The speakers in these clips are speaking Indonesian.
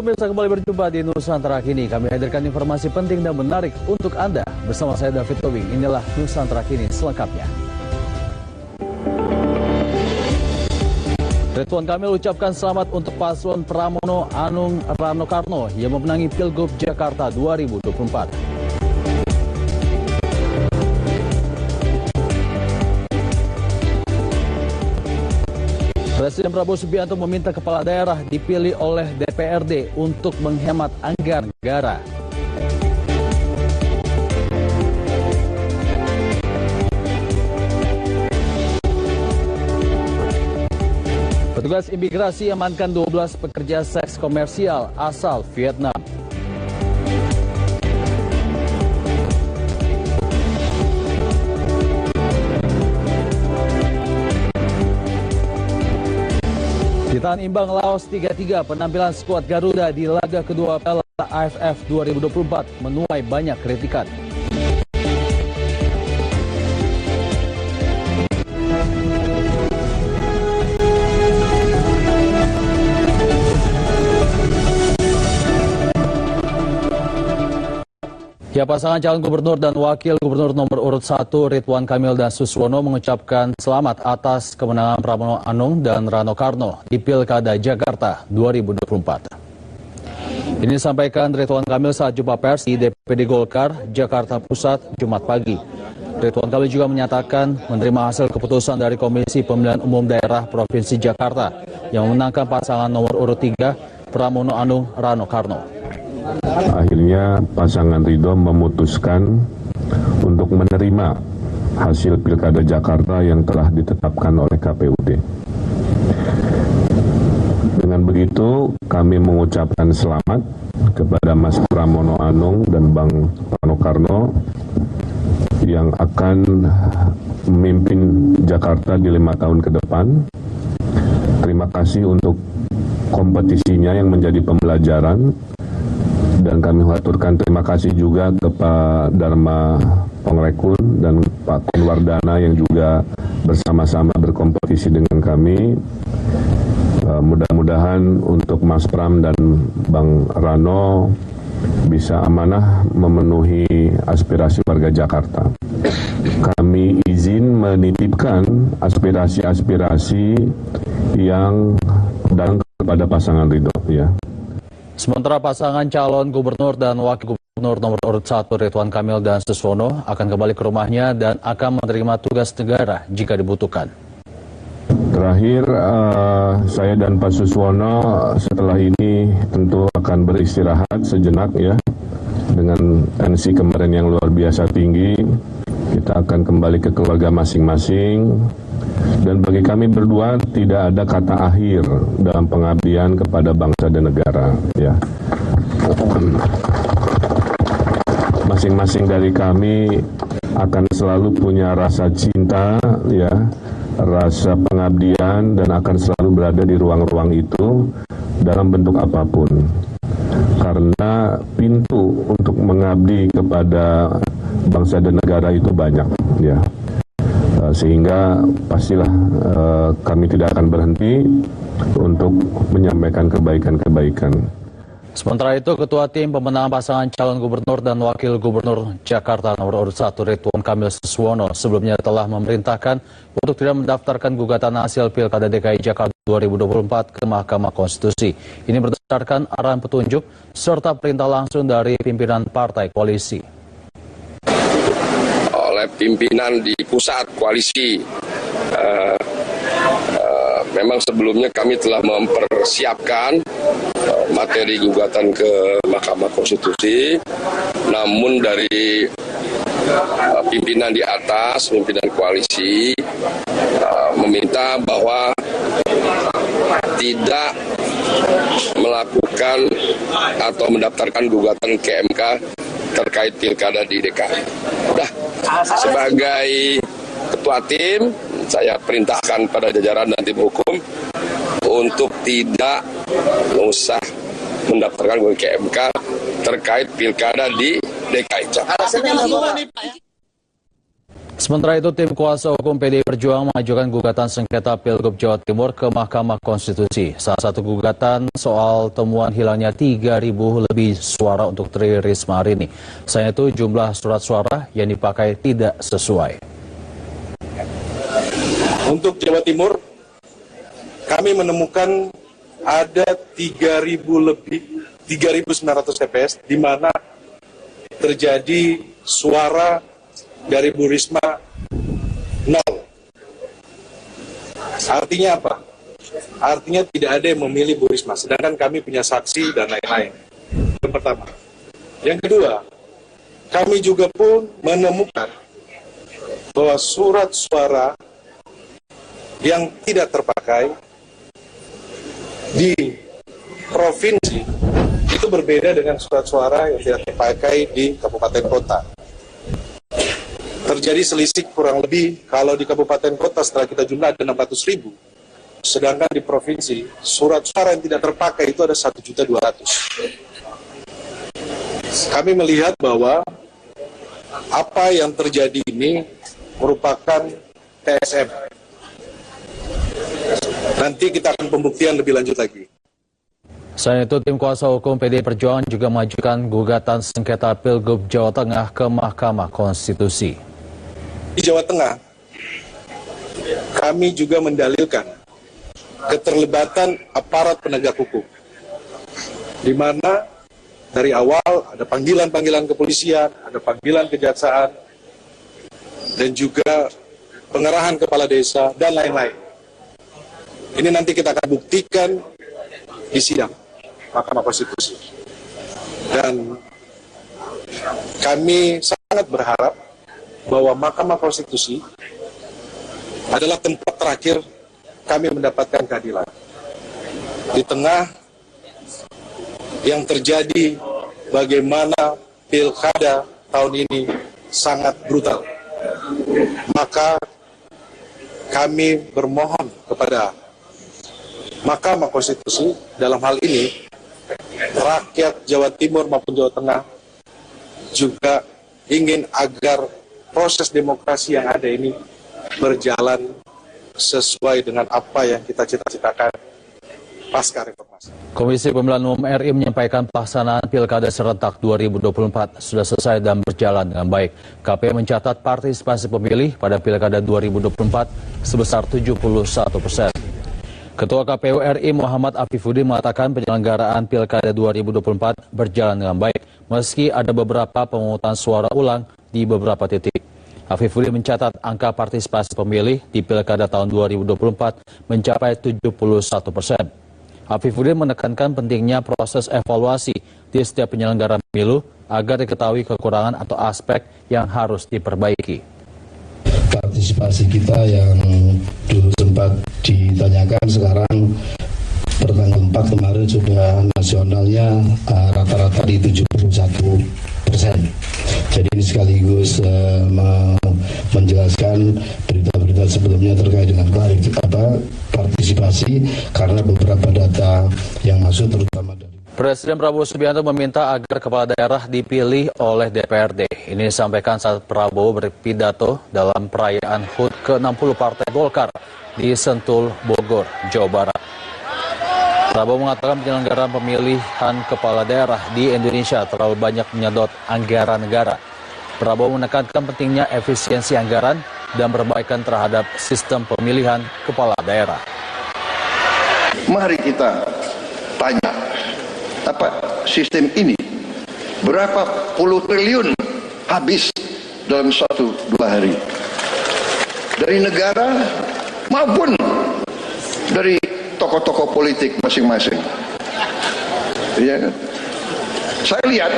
pemirsa, kembali berjumpa di Nusantara Kini. Kami hadirkan informasi penting dan menarik untuk Anda. Bersama saya David Tobing, inilah Nusantara Kini selengkapnya. Ridwan Kamil ucapkan selamat untuk paslon Pramono Anung Rano Karno yang memenangi Pilgub Jakarta 2024. Presiden Prabowo Subianto meminta kepala daerah dipilih oleh DPRD untuk menghemat anggaran negara. Petugas imigrasi amankan 12 pekerja seks komersial asal Vietnam. Ditahan imbang Laos 3-3, penampilan skuad Garuda di laga kedua Piala AFF 2024 menuai banyak kritikan. Ya, pasangan calon gubernur dan wakil gubernur nomor urut 1 Ridwan Kamil dan Suswono mengucapkan selamat atas kemenangan Pramono Anung dan Rano Karno di Pilkada Jakarta 2024. Ini disampaikan Ridwan Kamil saat jumpa pers di DPD Golkar, Jakarta Pusat, Jumat pagi. Ridwan Kamil juga menyatakan menerima hasil keputusan dari Komisi Pemilihan Umum Daerah Provinsi Jakarta yang memenangkan pasangan nomor urut 3 Pramono Anung Rano Karno. Akhirnya pasangan Ridho memutuskan untuk menerima hasil Pilkada Jakarta yang telah ditetapkan oleh KPUD. Dengan begitu kami mengucapkan selamat kepada Mas Pramono Anung dan Bang Rano Karno yang akan memimpin Jakarta di 5 tahun ke depan. Terima kasih untuk kompetisinya yang menjadi pembelajaran. Dan kami mengaturkan terima kasih juga kepada Dharma Pongrekun dan Pak Konwardana yang juga bersama-sama berkompetisi dengan kami. Mudah-mudahan untuk Mas Pram dan Bang Rano bisa amanah memenuhi aspirasi warga Jakarta. Kami izin menitipkan aspirasi-aspirasi yang datang kepada pasangan Ridho, ya. Sementara pasangan calon gubernur dan wakil gubernur nomor urut 1 Ridwan Kamil dan Suswono akan kembali ke rumahnya dan akan menerima tugas negara jika dibutuhkan. Terakhir, saya dan Pak Suswono setelah ini tentu akan beristirahat sejenak, ya. Dengan tensi kemarin yang luar biasa tinggi, kita akan kembali ke keluarga masing-masing. Dan bagi kami berdua tidak ada kata akhir dalam pengabdian kepada bangsa dan negara, ya. Masing-masing dari kami akan selalu punya rasa cinta, ya, rasa pengabdian, dan akan selalu berada di ruang-ruang itu dalam bentuk apapun. Karena pintu untuk mengabdi kepada bangsa dan negara itu banyak, ya. Sehingga pastilah kami tidak akan berhenti untuk menyampaikan kebaikan-kebaikan. Sementara itu, Ketua Tim Pemenangan Pasangan Calon Gubernur dan Wakil Gubernur Jakarta nomor urut 1 Ridwan Kamil Suswono sebelumnya telah memerintahkan untuk tidak mendaftarkan gugatan hasil Pilkada DKI Jakarta 2024 ke Mahkamah Konstitusi. Ini berdasarkan arahan petunjuk serta perintah langsung dari pimpinan partai koalisi. Pimpinan di pusat koalisi. Memang sebelumnya kami telah mempersiapkan materi gugatan ke Mahkamah Konstitusi, namun dari pimpinan di atas, pimpinan koalisi meminta bahwa tidak melakukan atau mendaftarkan gugatan ke MK terkait pilkada di DKI. Udah, sebagai ketua tim, saya perintahkan pada jajaran dan tim hukum untuk tidak usah mendaftarkan gugatan ke MK terkait pilkada di DKI Jakarta. Sementara itu, tim kuasa hukum PDI Perjuangan mengajukan gugatan sengketa Pilgub Jawa Timur ke Mahkamah Konstitusi. Salah satu gugatan soal temuan hilangnya 3.000 lebih suara untuk Tri Risma hari ini. Selain itu, jumlah surat suara yang dipakai tidak sesuai. Untuk Jawa Timur, kami menemukan ada 3.900 TPS di mana terjadi suara dari Bu Risma 0. Artinya apa? Artinya tidak ada yang memilih Bu Risma, sedangkan kami punya saksi dan lain-lain. Yang pertama. Yang kedua, kami juga pun menemukan bahwa surat suara yang tidak terpakai di provinsi itu berbeda dengan surat suara yang tidak terpakai di kabupaten kota. Terjadi selisih kurang lebih kalau di kabupaten kota setelah kita jumlah ada 600.000. Sedangkan di provinsi surat suara yang tidak terpakai itu ada 1.200.000. Kami melihat bahwa apa yang terjadi ini merupakan TSM. Nanti kita akan pembuktian lebih lanjut lagi. Selain itu, tim kuasa hukum PDI Perjuangan juga mengajukan gugatan sengketa Pilgub Jawa Tengah ke Mahkamah Konstitusi. Di Jawa Tengah, kami juga mendalilkan keterlibatan aparat penegak hukum, di mana dari awal ada panggilan-panggilan kepolisian, ada panggilan kejaksaan, dan juga pengerahan kepala desa, dan lain-lain. Ini nanti kita akan buktikan di sidang Mahkamah Konstitusi. Dan kami sangat berharap bahwa Mahkamah Konstitusi adalah tempat terakhir kami mendapatkan keadilan. Di tengah yang terjadi bagaimana pilkada tahun ini sangat brutal, maka kami bermohon kepada Mahkamah Konstitusi dalam hal ini rakyat Jawa Timur maupun Jawa Tengah juga ingin agar proses demokrasi yang ada ini berjalan sesuai dengan apa yang kita cita-citakan pasca reformasi. Komisi Pemilihan Umum RI menyampaikan pelaksanaan Pilkada serentak 2024 sudah selesai dan berjalan dengan baik. KPU mencatat partisipasi pemilih pada Pilkada 2024 sebesar 71%. Ketua KPU RI Muhammad Afifuddin mengatakan penyelenggaraan Pilkada 2024 berjalan dengan baik meski ada beberapa pemungutan suara ulang di beberapa titik. Afifuddin mencatat angka partisipasi pemilih di Pilkada tahun 2024 mencapai 71%. Afifuddin menekankan pentingnya proses evaluasi di setiap penyelenggaraan pemilu agar diketahui kekurangan atau aspek yang harus diperbaiki. Partisipasi kita yang dulu sempat ditanyakan sekarang pertanggal 4 kemarin sudah nasionalnya rata-rata di 71%. Jadi ini sekaligus menjelaskan berita-berita sebelumnya terkait dengan partisipasi karena beberapa data yang masuk terutama dari Presiden Prabowo Subianto meminta agar kepala daerah dipilih oleh DPRD. Ini disampaikan saat Prabowo berpidato dalam perayaan HUT ke-60 Partai Golkar di Sentul, Bogor, Jawa Barat. Prabowo mengatakan penyelenggaraan pemilihan kepala daerah di Indonesia terlalu banyak menyedot anggaran negara. Prabowo menekankan pentingnya efisiensi anggaran dan perbaikan terhadap sistem pemilihan kepala daerah. Mari kita tanya, apa sistem ini berapa puluh triliun habis dalam 1-2 hari dari negara maupun dari tokoh-tokoh politik masing-masing. Ya kan? Saya lihat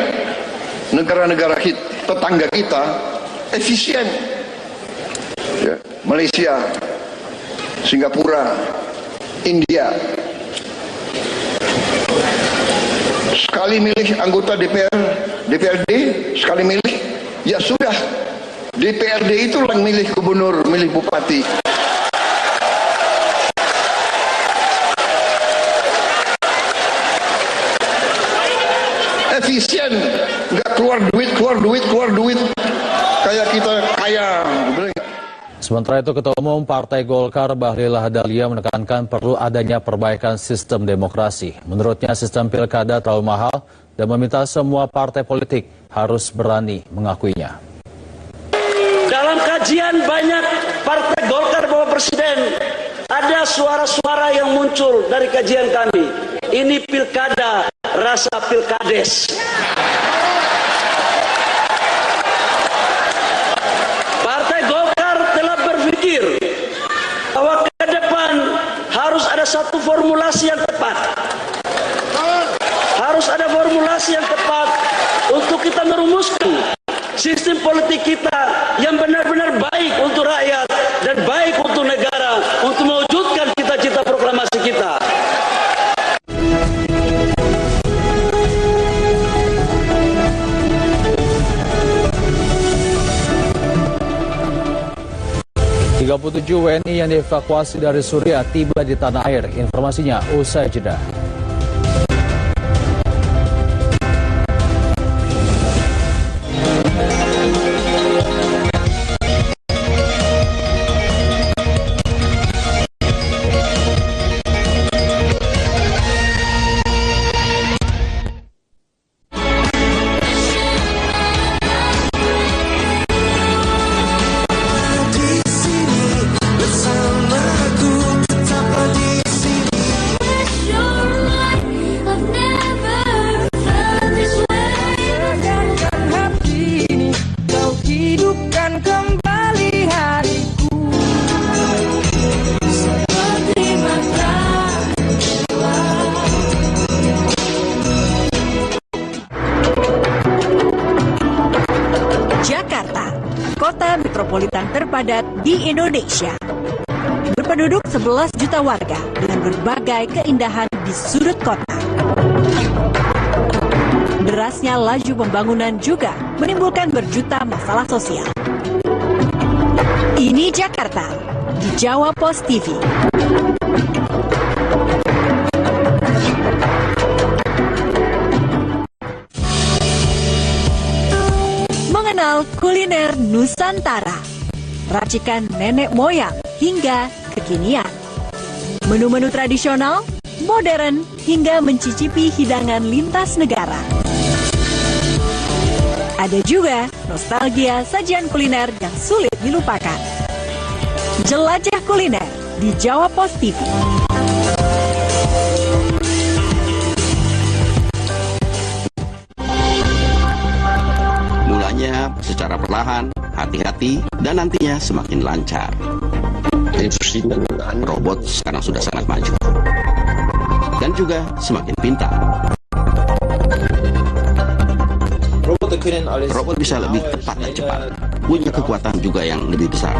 negara-negara tetangga kita efisien. Ya, Malaysia, Singapura, India. Sekali milih anggota DPRD, sekali milih, ya sudah. DPRD itu yang milih gubernur, milih bupati. Efisien, nggak keluar duit. kayak kita kaya. Sementara itu, Ketua Umum Partai Golkar Bahlil Lahadalia menekankan perlu adanya perbaikan sistem demokrasi. Menurutnya sistem pilkada terlalu mahal dan meminta semua partai politik harus berani mengakuinya. Dalam kajian banyak Partai Golkar Bapak Presiden, ada suara-suara yang muncul dari kajian kami. Ini pilkada rasa pilkades. Partai Golkar telah berpikir bahwa ke depan harus ada satu formulasi yang tepat. Harus ada formulasi yang tepat untuk kita merumuskan sistem politik kita yang benar-benar baik untuk rakyat dan baik untuk negara, untuk mewujudkan cita-cita proklamasi kita. ...37 WNI yang dievakuasi dari Suriah tiba di tanah air. Informasinya usai jeda. Jakarta, kota metropolitan terpadat di Indonesia. Berpenduduk 11 juta warga dengan berbagai keindahan di sudut kota. Derasnya laju pembangunan juga menimbulkan berjuta masalah sosial. Ini Jakarta di Jawa Post TV. Mengenal kuliner Nusantara, racikan nenek moyang hingga kekinian. Menu-menu tradisional, modern, hingga mencicipi hidangan lintas negara. Ada juga nostalgia sajian kuliner yang sulit dilupakan. Jelajah kuliner di Jawa Post TV. Mulanya secara perlahan, hati-hati, dan nantinya semakin lancar. Robot sekarang sudah sangat maju. Dan juga semakin pintar. Robot bisa lebih tepat dan cepat. Punya kekuatan juga yang lebih besar.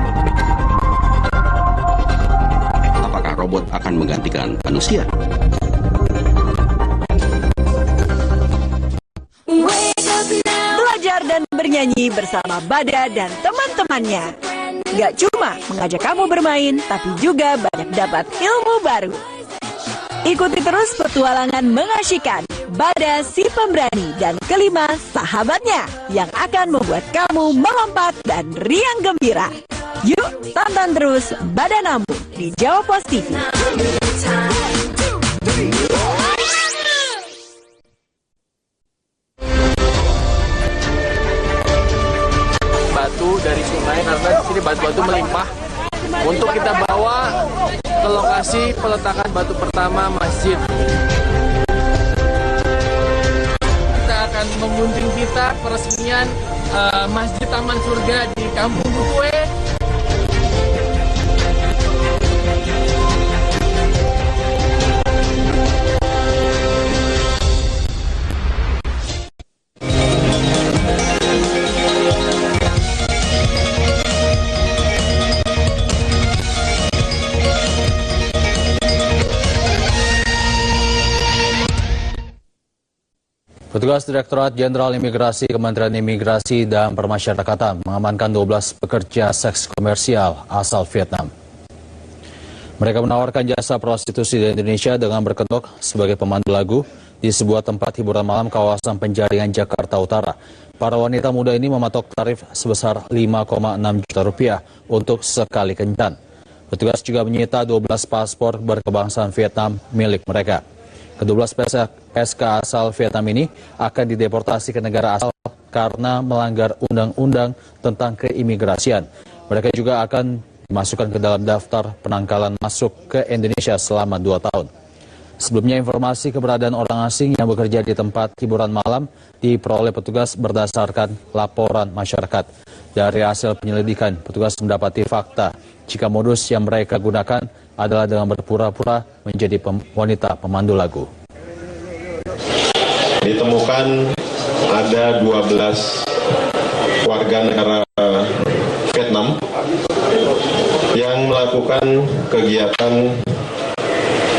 Apakah robot akan menggantikan manusia? Belajar dan bernyanyi bersama Bada dan teman-temannya. Gak cuma mengajak kamu bermain, tapi juga banyak dapat ilmu baru. Ikuti terus petualangan mengasyikkan Bada si pemberani dan kelima sahabatnya yang akan membuat kamu melompat dan riang gembira. Yuk, tonton terus Bada Namu di Jawa Post TV. Batu dari sungai karena di sini batu-batu melimpah untuk kita bawa ke lokasi peletakan batu pertama masjid. Kita akan mengunjungi kita peresmian Masjid Taman Surga di Kampung Kukue. Petugas Direktorat Jenderal Imigrasi Kementerian Imigrasi dan Permasyarakatan mengamankan 12 pekerja seks komersial asal Vietnam. Mereka menawarkan jasa prostitusi di Indonesia dengan berkedok sebagai pemandu lagu di sebuah tempat hiburan malam kawasan Penjaringan, Jakarta Utara. Para wanita muda ini mematok tarif sebesar 5,6 juta rupiah untuk sekali kencan. Petugas juga menyita 12 paspor berkebangsaan Vietnam milik mereka. Ke-12 PSK asal Vietnam ini akan dideportasi ke negara asal karena melanggar undang-undang tentang keimigrasian. Mereka juga akan dimasukkan ke dalam daftar penangkalan masuk ke Indonesia selama 2 tahun. Sebelumnya informasi keberadaan orang asing yang bekerja di tempat hiburan malam diperoleh petugas berdasarkan laporan masyarakat. Dari hasil penyelidikan, petugas mendapati fakta jika modus yang mereka gunakan adalah dengan berpura-pura menjadi wanita pemandu lagu. Ditemukan ada 12 warga negara Vietnam yang melakukan kegiatan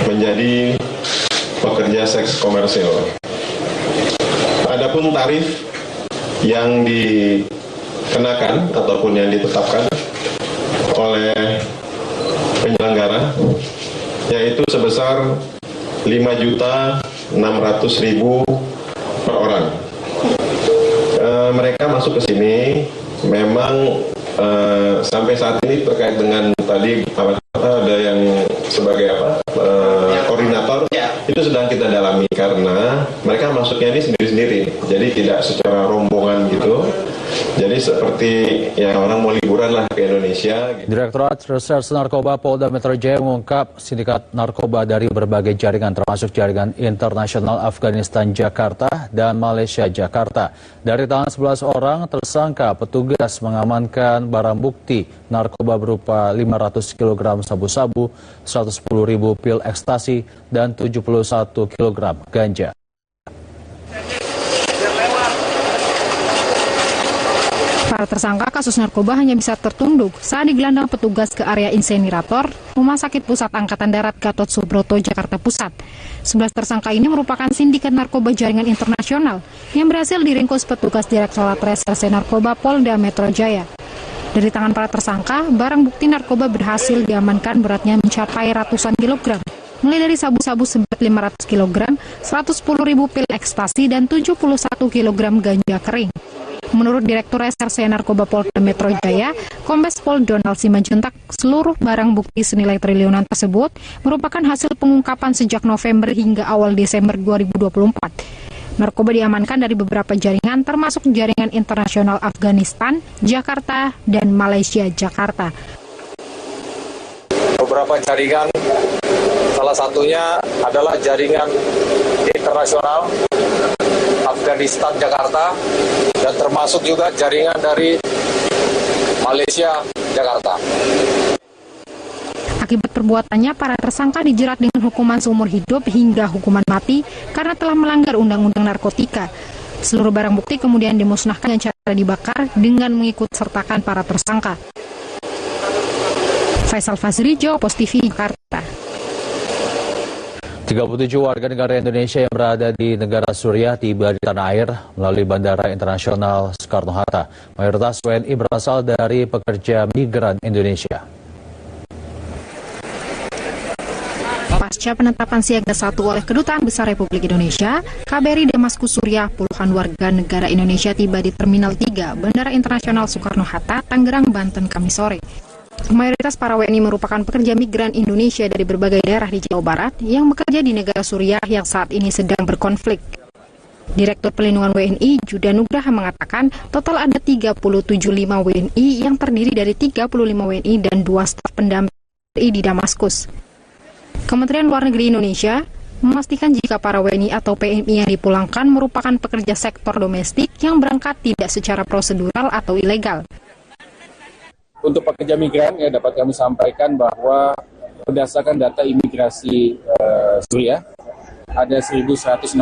menjadi pekerja seks komersil. Adapun tarif yang dikenakan ataupun yang ditetapkan oleh penyelenggara yaitu sebesar 5.600.000 per orang. Mereka masuk ke sini memang sampai saat ini terkait dengan tadi ada yang sebagai koordinator itu sedang kita dalami karena mereka masuknya ini sendiri-sendiri, jadi tidak secara rombongan gitu. Jadi seperti ya orang mau liburan lah ke Indonesia. Direktorat Reserse Narkoba Polda Metro Jaya mengungkap sindikat narkoba dari berbagai jaringan termasuk jaringan internasional Afghanistan Jakarta dan Malaysia Jakarta. Dari tangan 11 orang tersangka, petugas mengamankan barang bukti narkoba berupa 500 kg sabu-sabu, 110.000 pil ekstasi, dan 71 kg ganja. Para tersangka kasus narkoba hanya bisa tertunduk saat digelandang petugas ke area insenerator Rumah Sakit Pusat Angkatan Darat Gatot Subroto, Jakarta Pusat. 11 tersangka ini merupakan sindikat narkoba jaringan internasional yang berhasil diringkus petugas Direktorat Reserse Narkoba Polda Metro Jaya. Dari tangan para tersangka, barang bukti narkoba berhasil diamankan beratnya mencapai ratusan kilogram, mulai dari sabu-sabu seberat 500 kg, 110.000 pil ekstasi, dan 71 kg ganja kering. Menurut Direktur Reserse Narkoba Polda Metro Jaya, Kombes Pol Donald Simanjuntak, seluruh barang bukti senilai triliunan tersebut merupakan hasil pengungkapan sejak November hingga awal Desember 2024. Narkoba diamankan dari beberapa jaringan termasuk jaringan internasional Afghanistan, Jakarta, dan Malaysia Jakarta. Beberapa jaringan, salah satunya adalah jaringan internasional Afghanistan Jakarta dan termasuk juga jaringan dari Malaysia Jakarta. Akibat perbuatannya, para tersangka dijerat dengan hukuman seumur hidup hingga hukuman mati karena telah melanggar undang-undang narkotika. Seluruh barang bukti kemudian dimusnahkan dengan cara dibakar dengan mengikut sertakan para tersangka. Faisal Fazri, Jawa Post TV, Jakarta. 37 warga negara Indonesia yang berada di negara Suriah tiba di tanah air melalui Bandara Internasional Soekarno-Hatta. Mayoritas WNI berasal dari pekerja migran Indonesia. Pasca penetapan siaga 1 oleh Kedutaan Besar Republik Indonesia, KBRI Damaskus Suriah, puluhan warga negara Indonesia tiba di Terminal 3 Bandara Internasional Soekarno-Hatta, Tangerang, Banten, Kamis sore. Mayoritas para WNI merupakan pekerja migran Indonesia dari berbagai daerah di Jawa Barat yang bekerja di negara Suriah yang saat ini sedang berkonflik. Direktur Pelindungan WNI, Juda Nugraha, mengatakan total ada 375 WNI yang terdiri dari 35 WNI dan 2 staf pendamping di Damaskus. Kementerian Luar Negeri Indonesia memastikan jika para WNI atau PMI yang dipulangkan merupakan pekerja sektor domestik yang berangkat tidak secara prosedural atau ilegal. Untuk pekerja migran, ya dapat kami sampaikan bahwa berdasarkan data imigrasi Suriah, ada 1.162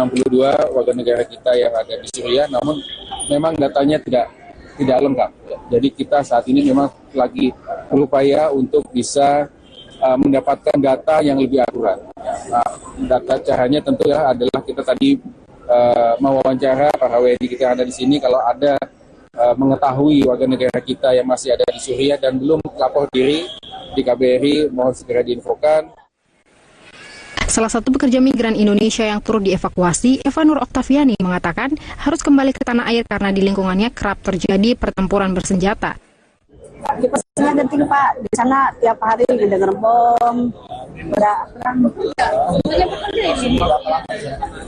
warga negara kita yang ada di Suriah, namun memang datanya tidak lengkap. Jadi kita saat ini memang lagi berupaya untuk bisa mendapatkan data yang lebih akurat. Nah, data caranya tentu ya adalah kita tadi mewawancara para WNI kita yang ada di sini, kalau ada mengetahui warga negara kita yang masih ada di Suriah dan belum lapor diri di KBRI, mohon segera diinfokan. Salah satu pekerja migran Indonesia yang turut dievakuasi, Eva Nur Oktaviani, mengatakan harus kembali ke tanah air karena di lingkungannya kerap terjadi pertempuran bersenjata. Kipas-kisnya genting Pak, di sana tiap hari dengar bom, perang.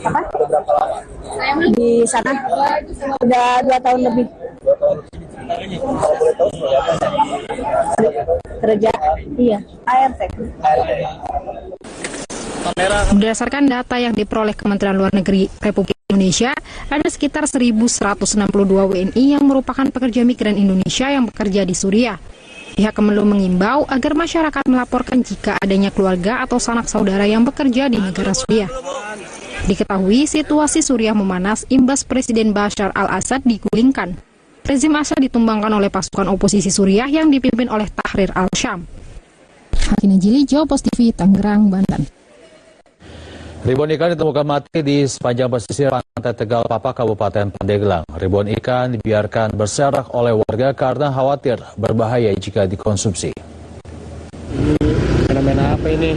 Apa? Di sana udah 2 tahun lebih. Kerja, iya, ART. Berdasarkan data yang diperoleh Kementerian Luar Negeri Republik Indonesia, ada sekitar 1.162 WNI yang merupakan pekerja migran Indonesia yang bekerja di Suriah. Pihak Kemenlu mengimbau agar masyarakat melaporkan jika adanya keluarga atau sanak saudara yang bekerja di negara Suriah. Diketahui situasi Suriah memanas imbas Presiden Bashar al-Assad digulingkan. Rezim Assad ditumbangkan oleh pasukan oposisi Suriah yang dipimpin oleh Tahrir al-Syam. Hakina Jili, Jopos TV, Tangerang, Banten. Ribuan ikan ditemukan mati di sepanjang pesisir pantai Tegal Papak, Kabupaten Pandeglang. Ribuan ikan dibiarkan berserak oleh warga karena khawatir berbahaya jika dikonsumsi. Fenomena apa ini?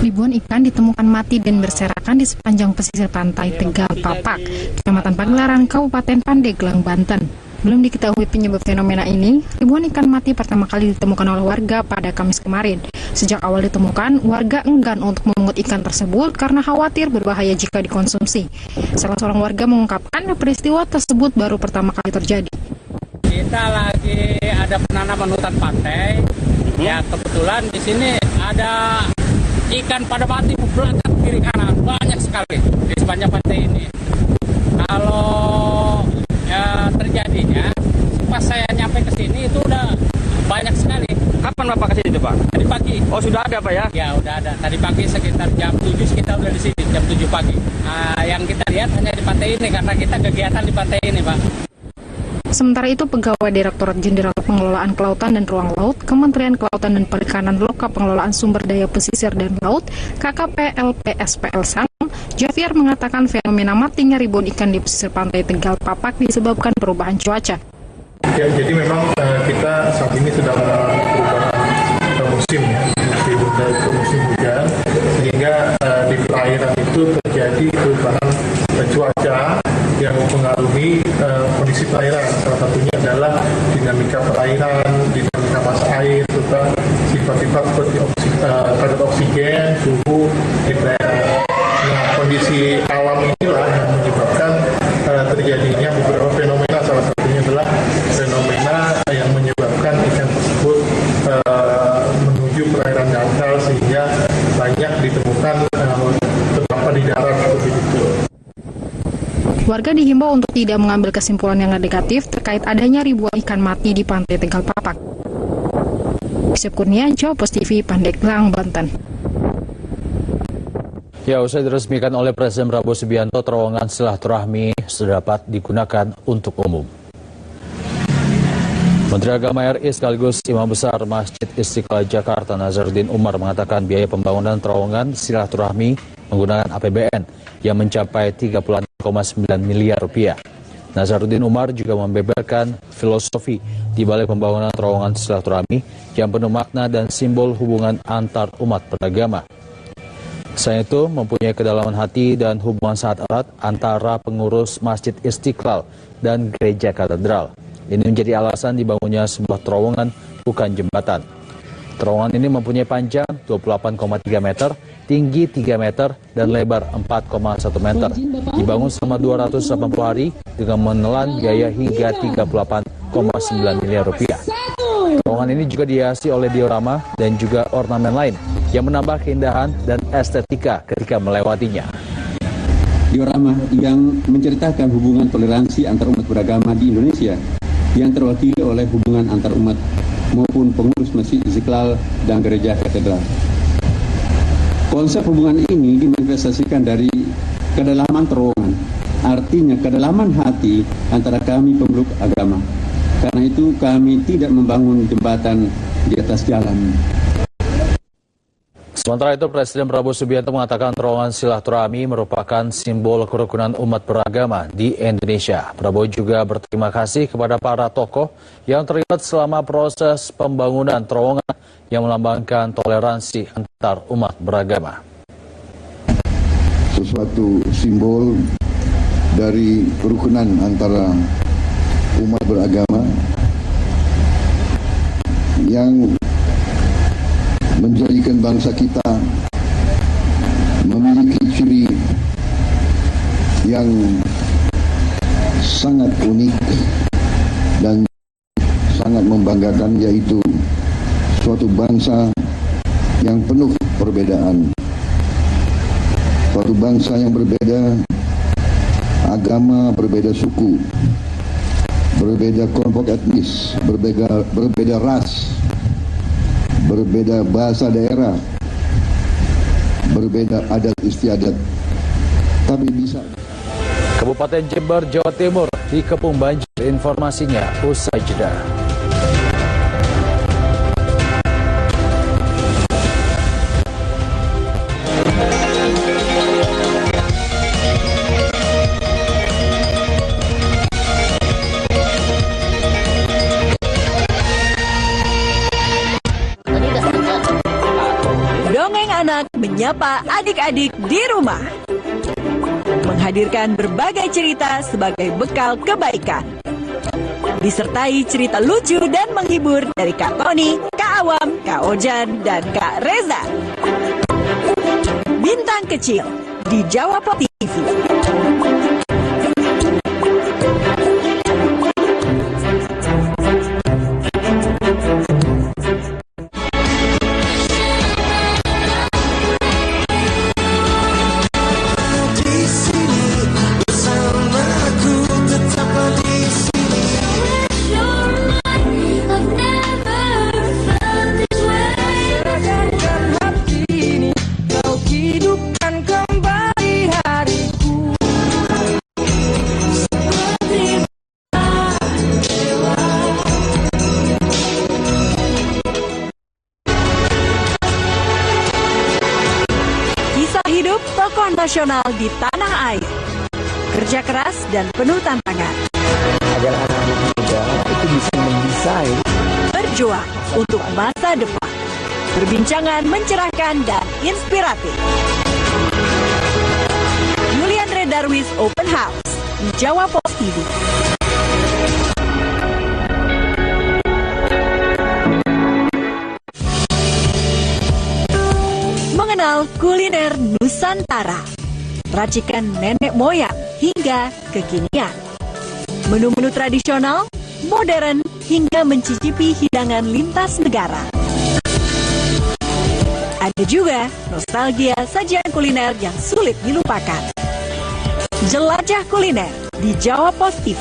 Ribuan ikan ditemukan mati dan berserakan di sepanjang pesisir pantai Tegal Papak, Kecamatan Pagelaran, Kabupaten Pandeglang, Banten. Belum diketahui penyebab fenomena ini, ribuan ikan mati pertama kali ditemukan oleh warga pada Kamis kemarin. Sejak awal ditemukan, warga enggan untuk memungut ikan tersebut karena khawatir berbahaya jika dikonsumsi. Salah seorang warga mengungkapkan peristiwa tersebut baru pertama kali terjadi. Kita lagi ada penanaman hutan pantai, ya kebetulan di sini ada ikan pada mati belakang kiri kanan, banyak sekali di sepanjang pantai ini. Kalau terjadinya pas saya nyampe ke sini itu udah banyak sekali. Kapan Bapak ke sini Pak? Tadi pagi. Oh sudah ada Pak ya? Ya udah ada. Tadi pagi sekitar jam 7 kita udah di sini, jam 7 pagi. Yang kita lihat hanya di pantai ini karena kita kegiatan di pantai ini Pak. Sementara itu, Pegawai Direktorat Jenderal Pengelolaan Kelautan dan Ruang Laut, Kementerian Kelautan dan Perikanan Loka Pengelolaan Sumber Daya Pesisir dan Laut, KKP LPSPL Sang, Javier mengatakan fenomena matinya ribuan ikan di pesisir pantai Tegal Papak disebabkan perubahan cuaca. Ya, jadi memang kita saat ini sedang perubahan musim ya, ke musim hujan, sehingga di perairan itu terjadi perubahan cuaca yang mempengaruhi kondisi perairan. Salah satunya adalah dinamika perairan, dinamika massa air, serta sifat-sifat seperti kadar oksigen, suhu di perairan. Nah, kondisi alam inilah yang menyebabkan terjadinya beberapa fenomena. Salah satunya adalah fenomena yang menyebabkan ikan tersebut menuju perairan dangkal sehingga banyak ditemukan terdampar di darat seperti itu. Warga dihimbau untuk tidak mengambil kesimpulan yang negatif terkait adanya ribuan ikan mati di pantai Tegal Papak. Yusuf Kurnia, Jopos TV, Pandeglang, Banten. Ya, usai diresmikan oleh Presiden Prabowo Subianto, terowongan silaturahmi sudah dapat digunakan untuk umum. Menteri Agama RI sekaligus Imam Besar Masjid Istiqlal Jakarta Nazaruddin Umar mengatakan biaya pembangunan terowongan silaturahmi menggunakan APBN yang mencapai 36,9 miliar rupiah. Nazaruddin Umar juga membeberkan filosofi di balik pembangunan terowongan silaturahmi yang penuh makna dan simbol hubungan antar umat beragama. Selain itu, mempunyai kedalaman hati dan hubungan sangat erat antara pengurus Masjid Istiqlal dan Gereja Katedral. Ini menjadi alasan dibangunnya sebuah terowongan, bukan jembatan. Terowongan ini mempunyai panjang 28,3 meter, tinggi 3 meter, dan lebar 4,1 meter. Dibangun selama 280 hari dengan menelan biaya hingga 38,9 miliar rupiah. Terowongan ini juga dihiasi oleh diorama dan juga ornamen lain yang menambah keindahan dan estetika ketika melewatinya. Diorama yang menceritakan hubungan toleransi antar umat beragama di Indonesia yang terwakili oleh hubungan antar umat maupun pengurus Masjid Istiqlal dan Gereja Katedral. Konsep hubungan ini dimanifestasikan dari kedalaman terowongan, artinya kedalaman hati antara kami pemeluk agama. Karena itu kami tidak membangun jembatan di atas jalan. Sementara itu, Presiden Prabowo Subianto mengatakan terowongan silaturahmi merupakan simbol kerukunan umat beragama di Indonesia. Prabowo juga berterima kasih kepada para tokoh yang terlibat selama proses pembangunan terowongan yang melambangkan toleransi antar antar umat beragama. Sesuatu simbol dari kerukunan antara umat beragama yang menjadikan bangsa kita memiliki ciri yang sangat unik dan sangat membanggakan, yaitu suatu bangsa yang penuh perbedaan, suatu bangsa yang berbeda agama, berbeda suku, berbeda kelompok etnis, berbeda ras, berbeda bahasa daerah, berbeda adat istiadat, tapi bisa. Kabupaten Jember, Jawa Timur dikepung banjir. Informasinya usai jeda. Dongeng anak menyapa adik-adik di rumah. Menghadirkan berbagai cerita sebagai bekal kebaikan. Disertai cerita lucu dan menghibur dari Kak Tony, Kak Awam, Kak Ojan, dan Kak Reza. Bintang kecil di Jawa Pop TV. Nasional di tanah air, kerja keras dan penuh tantangan agar anak-anak muda itu bisa mendesain, berjuang untuk masa depan, perbincangan mencerahkan dan inspiratif. Julian Redarwis Open House di Jawa Pop TV. Mengenal kuliner Nusantara, racikan nenek moyang hingga kekinian. Menu-menu tradisional, modern, hingga mencicipi hidangan lintas negara. Ada juga nostalgia sajian kuliner yang sulit dilupakan. Jelajah kuliner di Jawa Pos TV.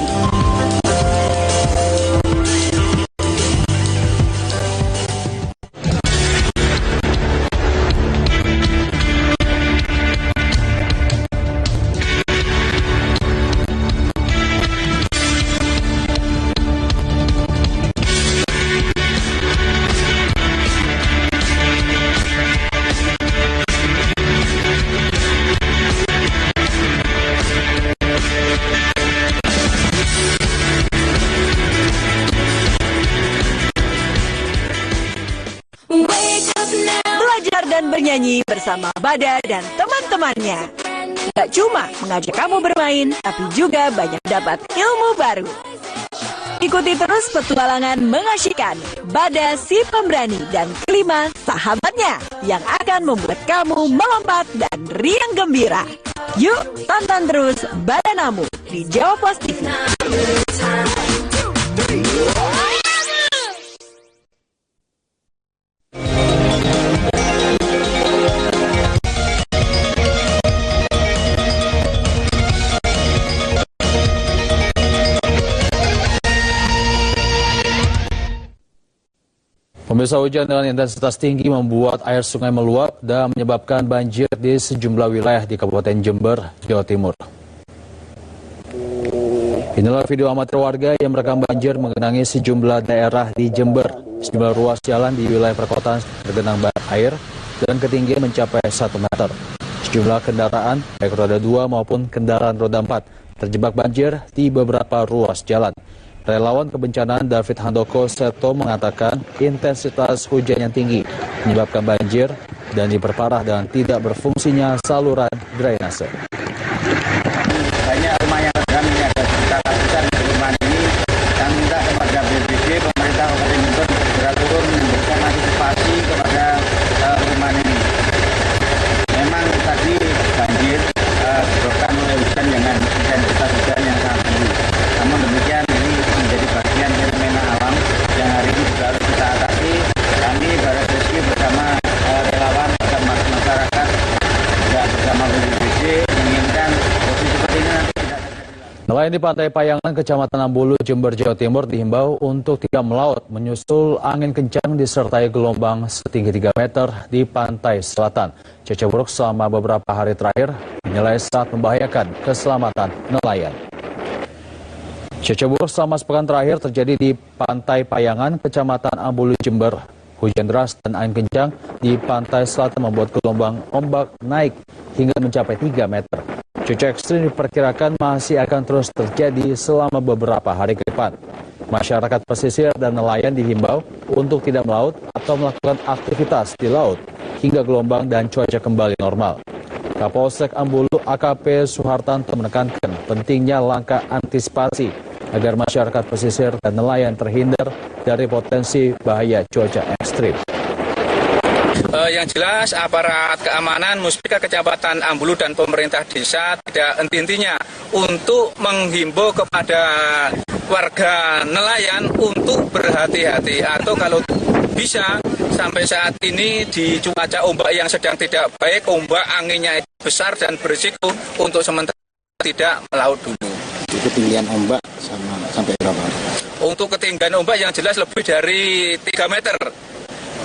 Bernyanyi bersama Bada dan teman-temannya. Gak cuma mengajak kamu bermain, tapi juga banyak dapat ilmu baru. Ikuti terus petualangan mengasyikkan Bada si pemberani dan kelima sahabatnya yang akan membuat kamu melompat dan riang gembira. Yuk tonton terus Bada Namu di Jawa Pos TV. Pemirsa, hujan dengan intensitas tinggi membuat air sungai meluap dan menyebabkan banjir di sejumlah wilayah di Kabupaten Jember, Jawa Timur. Inilah video amatir warga yang merekam banjir menggenangi sejumlah daerah di Jember. Sejumlah ruas jalan di wilayah perkotaan tergenang air dan ketinggian mencapai 1 meter. Sejumlah kendaraan, baik roda 2 maupun kendaraan roda 4, terjebak banjir di beberapa ruas jalan. Relawan kebencanaan David Handoko Seto mengatakan intensitas hujan yang tinggi menyebabkan banjir dan diperparah dengan tidak berfungsinya saluran drainase. Banyak rumah yang terendam, ini ada sekitar ratusan rumah ini yang minta kepada BPBD, pemerintah Kabupaten Guntur segera turun memberikan antisipasi kepada rumah ini. Memang tadi banjir disebabkan oleh hujan dengan intensitas hujan yang sangat tinggi. Namun demikian ini menjadi bagian fenomena alam yang hari ini juga harus kita atasi. Kami Barat Rescue bersama relawan bersama masyarakat juga bersama BPBD menginginkan posisi seperti ini nanti tidak terjadi. Nelayan di Pantai Payangan, Kecamatan Ambulu, Jember, Jawa Timur dihimbau untuk tidak melaut menyusul angin kencang disertai gelombang setinggi 3 meter di pantai selatan. Cuaca buruk selama beberapa hari terakhir dinilai sangat membahayakan keselamatan nelayan. Cuaca buruk selama sepekan terakhir terjadi di Pantai Payangan, Kecamatan Ambulu, Jember. Hujan deras dan angin kencang di pantai selatan membuat gelombang ombak naik hingga mencapai 3 meter. Cuaca ekstrim diperkirakan masih akan terus terjadi selama beberapa hari ke depan. Masyarakat pesisir dan nelayan dihimbau untuk tidak melaut atau melakukan aktivitas di laut hingga gelombang dan cuaca kembali normal. Kapolsek Ambulu AKP Suhartanto menekankan pentingnya langkah antisipasi agar masyarakat pesisir dan nelayan terhindar dari potensi bahaya cuaca ekstrim. Yang jelas aparat keamanan Muspika Kecamatan Ambulu dan pemerintah desa tidak henti-hentinya untuk menghimbau kepada warga nelayan untuk berhati-hati atau kalau bisa sampai saat ini di cuaca ombak yang sedang tidak baik, ombak anginnya besar dan berisiko untuk sementara tidak melaut dulu. Ketinggian ombak sampai berapa? Untuk ketinggian ombak yang jelas lebih dari 3 meter.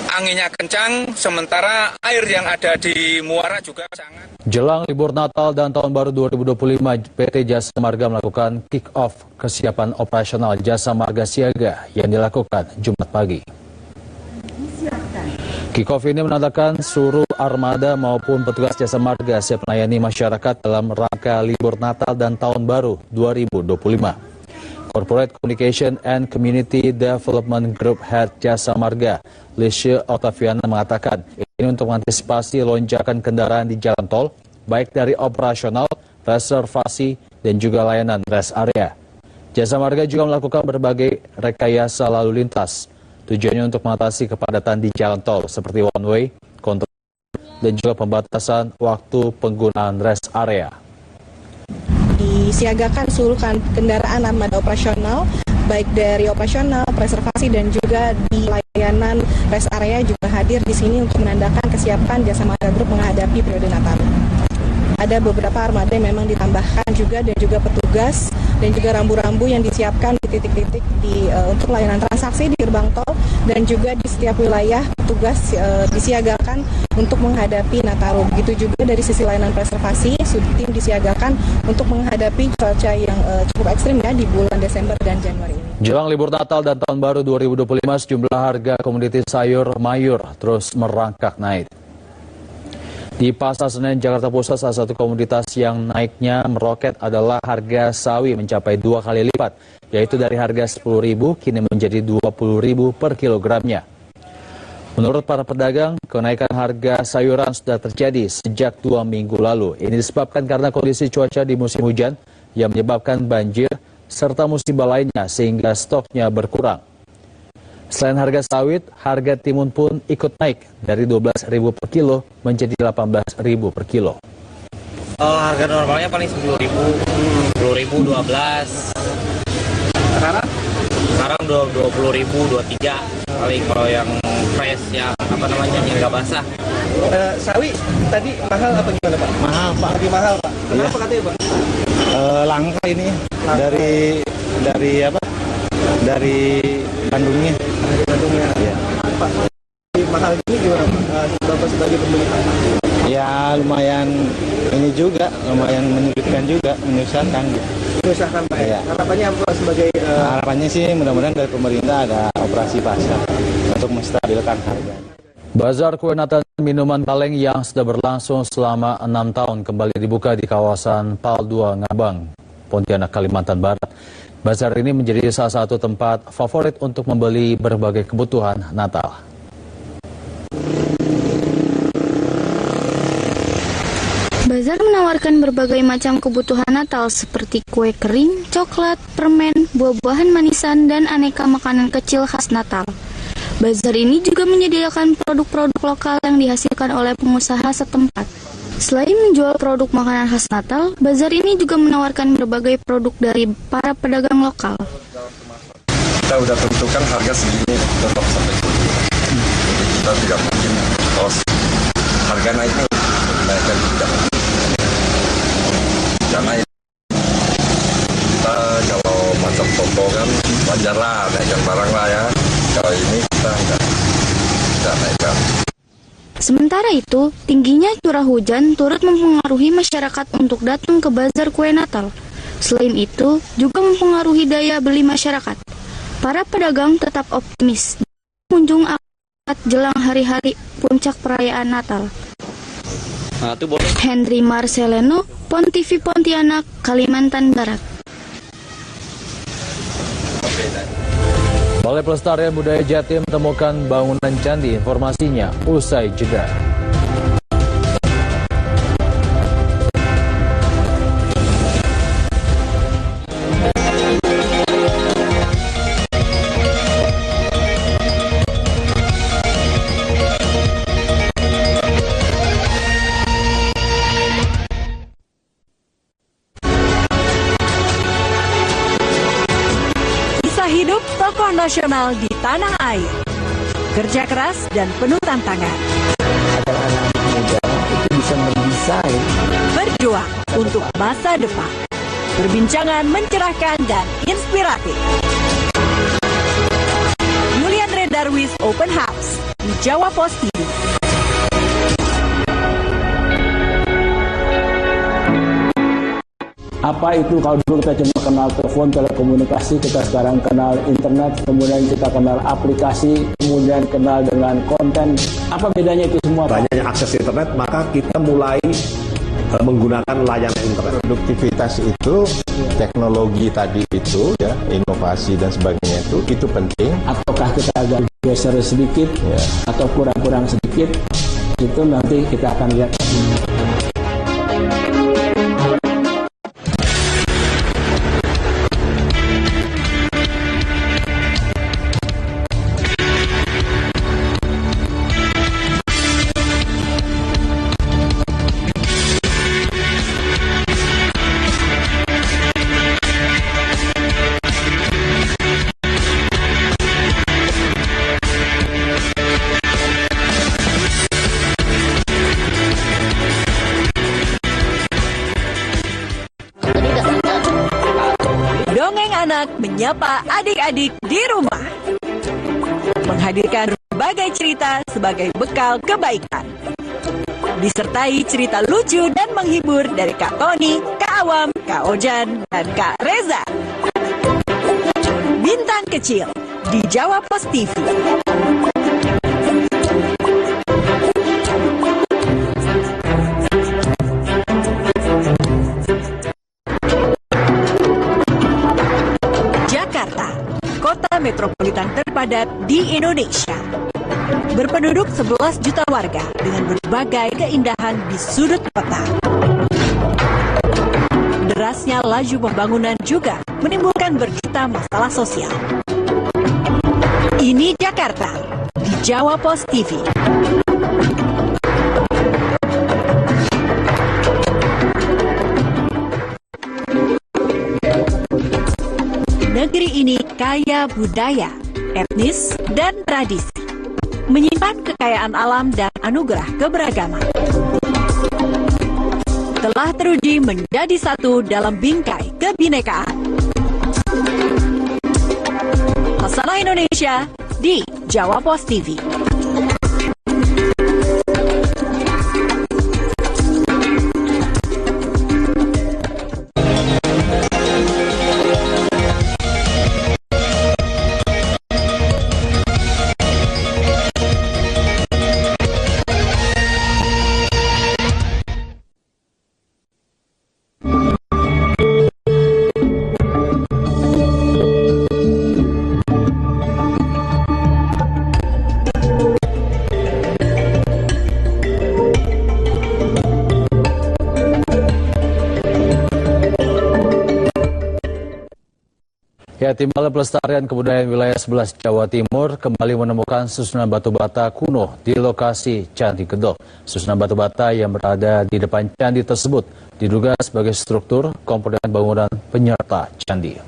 Anginnya kencang, sementara air yang ada di muara juga sangat. Jelang libur Natal dan Tahun Baru 2025, PT Jasa Marga melakukan kick-off kesiapan operasional Jasa Marga Siaga yang dilakukan Jumat pagi. Kick-off ini menandakan seluruh armada maupun petugas Jasa Marga siap melayani masyarakat dalam rangka libur Natal dan Tahun Baru 2025. Corporate Communication and Community Development Group Head Jasa Marga, Lisha Otaviana mengatakan ini untuk mengantisipasi lonjakan kendaraan di jalan tol, baik dari operasional, reservasi, dan juga layanan rest area. Jasa Marga juga melakukan berbagai rekayasa lalu lintas. Tujuannya untuk mengatasi kepadatan di jalan tol seperti one way, kontraflow, dan juga pembatasan waktu penggunaan rest area. Disiagakan seluruh kendaraan armada operasional, baik dari operasional, reservasi, dan juga di layanan rest area juga hadir di sini untuk menandakan kesiapan Jasa Marga Group menghadapi periode Natal. Ada beberapa armada yang memang ditambahkan juga dan juga petugas dan juga rambu-rambu yang disiapkan di titik-titik untuk layanan transaksi di gerbang tol dan juga di setiap wilayah petugas disiagakan untuk menghadapi Nataru. Begitu juga dari sisi layanan reservasi, subtim disiagakan untuk menghadapi cuaca yang cukup ekstrim ya di bulan Desember dan Januari ini. Jelang libur Natal dan Tahun Baru 2025, sejumlah harga komoditi sayur mayur terus merangkak naik. Di Pasar Senen, Jakarta Pusat, salah satu komoditas yang naiknya meroket adalah harga sawi mencapai 2 kali lipat, yaitu dari harga Rp10.000 kini menjadi Rp20.000 per kilogramnya. Menurut para pedagang, kenaikan harga sayuran sudah terjadi sejak 2 minggu lalu. Ini disebabkan karena kondisi cuaca di musim hujan yang menyebabkan banjir serta musibah lainnya sehingga stoknya berkurang. Selain harga sawit, harga timun pun ikut naik dari Rp12.000 per kilo menjadi Rp18.000 per kilo. Harga normalnya paling Rp10.000, Rp10.000, Rp12. Sekarang Rp20.000, Rp23. Paling kalau yang fresh, yang yang nggak basah. Sawi tadi mahal apa gimana Pak? Mahal Pak. Lebih mahal Pak. Kenapa katanya Pak? Langka ini dari apa? Dari Bandungnya. Dari Bandungnya. Iya. Pak, mahal ini gimana Pak? Bapak sebagai pembeli? Ya lumayan ini juga, lumayan menyulitkan juga, menyusahkan. Menyusahkan Pak. Ya. Harapannya apa sebagai? Harapannya sih mudah-mudahan dari pemerintah ada operasi pasar untuk menstabilkan harga. Bazar kue Natal dan minuman kaleng yang sudah berlangsung selama 6 tahun kembali dibuka di kawasan PAL 2 Ngabang. Pontianak, Kalimantan Barat. Bazar ini menjadi salah satu tempat favorit untuk membeli berbagai kebutuhan Natal. Bazar menawarkan berbagai macam kebutuhan Natal seperti kue kering, coklat, permen, buah-buahan manisan, dan aneka makanan kecil khas Natal. Bazar ini juga menyediakan produk-produk lokal yang dihasilkan oleh pengusaha setempat. Selain menjual produk makanan khas Natal, bazar ini juga menawarkan berbagai produk dari para pedagang lokal. Kita udah tentukan harga segini tetap sampai segini. Kita tidak mungkin kalau harga naiknya naikkan tidak. Karena kita kalau macam toko kan wajar lah naikkan barang lah ya. Kalau ini kita tidak naikkan. Sementara itu, tingginya curah hujan turut mempengaruhi masyarakat untuk datang ke bazar kue Natal. Selain itu, juga mempengaruhi daya beli masyarakat. Para pedagang tetap optimis pengunjung akan jelang hari-hari puncak perayaan Natal. Henry Marceleno, PON TV Pontianak, Kalimantan Barat. Balai Pelestarian Budaya Jatim menemukan bangunan candi. Informasinya usai jeda. Hidup tokoh nasional di tanah air, kerja keras dan penuh tantangan, agar anak muda itu bisa mendesain, berjuang untuk masa depan, perbincangan mencerahkan dan inspiratif. Julian Redarwis Open House di Jawa Pos TV. Apa itu kalau dulu kita cuma kenal telepon, telekomunikasi, kita sekarang kenal internet, kemudian kita kenal aplikasi, kemudian kenal dengan konten. Apa bedanya itu semua? Banyaknya akses internet, maka kita mulai menggunakan layanan internet. Produktivitas itu, teknologi tadi itu, ya, inovasi dan sebagainya itu penting. Ataukah kita agak geser sedikit, atau kurang-kurang sedikit, itu nanti kita akan lihat. Dongeng anak menyapa adik-adik di rumah. Menghadirkan berbagai cerita sebagai bekal kebaikan. Disertai cerita lucu dan menghibur dari Kak Tony, Kak Awam, Kak Ojan, dan Kak Reza. Bintang kecil di Jawa Pos TV. Jakarta, kota metropolitan terpadat di Indonesia. Berpenduduk 11 juta warga dengan berbagai keindahan di sudut kota. Derasnya laju pembangunan juga menimbulkan berjuta masalah sosial. Ini Jakarta di Jawa Pos TV. Negeri ini kaya budaya, etnis, dan tradisi. Menyimpan kekayaan alam dan anugerah keberagaman. Telah teruji menjadi satu dalam bingkai kebinekaan. Hasanah Indonesia di Jawa Pos TV. Ya, Tim Balai Pelestarian Kebudayaan Wilayah 11 Jawa Timur kembali menemukan susunan batu bata kuno di lokasi Candi Gedok. Susunan batu bata yang berada di depan candi tersebut diduga sebagai struktur komponen bangunan penyerta candi.